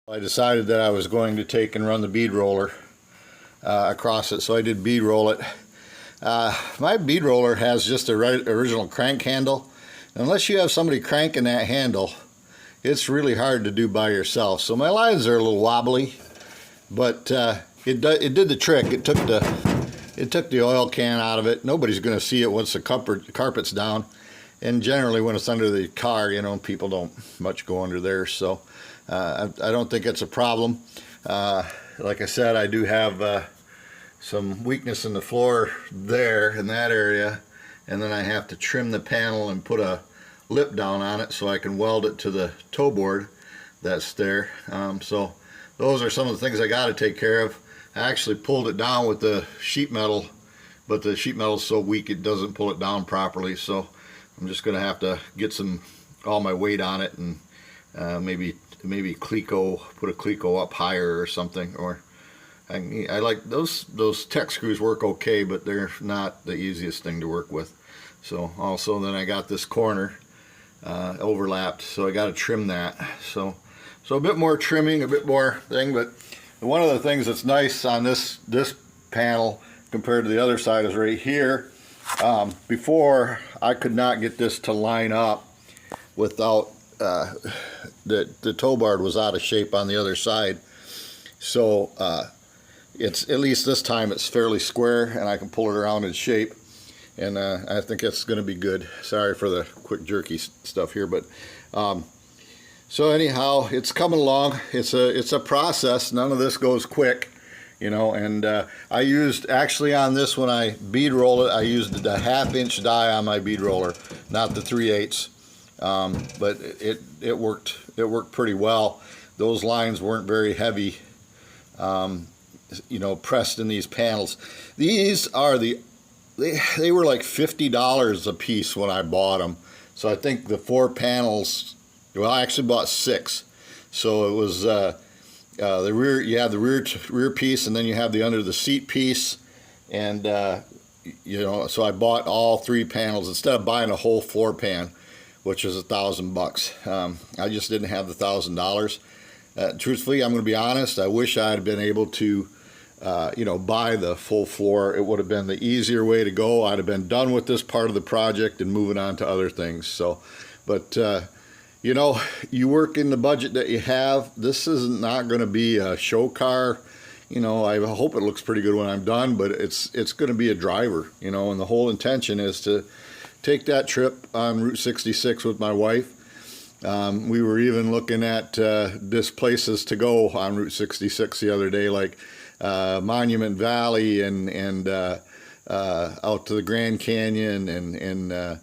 I decided that I was going to take and run the bead roller across it, so I did bead roll it. My bead roller has just a original crank handle. Unless you have somebody cranking that handle, it's really hard to do by yourself. So my lines are a little wobbly, but it did the trick. It took the oil can out of it. Nobody's going to see it once the carpet's down. And generally when it's under the car, you know, people don't much go under there. So I don't think it's a problem. Like I said, I do have some weakness in the floor there in that area, and then I have to trim the panel and put a lip down on it so I can weld it to the toe board that's there. So those are some of the things I got to take care of. I actually pulled it down with the sheet metal, but the sheet metal is so weak it doesn't pull it down properly, so I'm just gonna have to get all my weight on it, and maybe Cleco, put a Cleco up higher or something. Or I like those tech screws work okay, but they're not the easiest thing to work with. So also then I got this corner overlapped, so I got to trim that. So a bit more trimming, a bit more thing. But one of the things that's nice on this panel compared to the other side is right here. Before, I could not get this to line up without the toe board was out of shape on the other side. So it's, at least this time, it's fairly square and I can pull it around in shape, and I think it's going to be good. Sorry for the quick jerky stuff here, but so anyhow, it's coming along. It's a process. None of this goes quick, you know. And I used, actually on this, when I bead roll it, I used the 1/2" die on my bead roller, not the 3/8. But it worked pretty well. Those lines weren't very heavy, you know, pressed in these panels. These are they were like $50 a piece when I bought them. So I think the 4 panels, well, I actually bought 6. So it was the rear, you have the rear piece, and then you have the under the seat piece, and you know, so I bought all 3 panels instead of buying a whole floor pan, which is $1,000. I just didn't have the $1,000. Truthfully, I'm going to be honest, I wish I had been able to you know, buy the full floor. It would have been the easier way to go. I'd have been done with this part of the project and moving on to other things. So, but you know, you work in the budget that you have. This is not going to be a show car. You know, I hope it looks pretty good when I'm done, but it's going to be a driver, you know, and the whole intention is to take that trip on Route 66 with my wife. We were even looking at just places to go on Route 66 the other day, like Monument Valley and out to the Grand Canyon and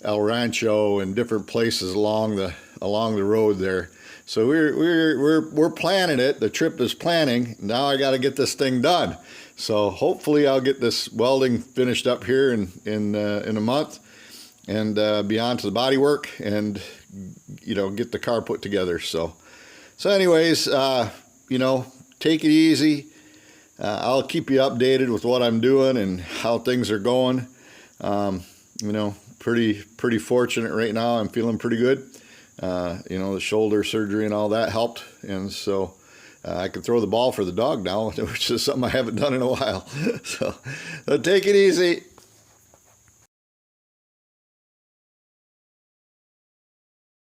El Rancho and different places along the road there. So we're planning it. The trip is planning. Now I got to get this thing done. So hopefully I'll get this welding finished up here in a month, and be on to the body work, and you know, get the car put together. So anyways, you know, take it easy. I'll keep you updated with what I'm doing and how things are going. You know, pretty fortunate right now. I'm feeling pretty good. You know, the shoulder surgery and all that helped, and so I can throw the ball for the dog now, which is something I haven't done in a while. So take it easy.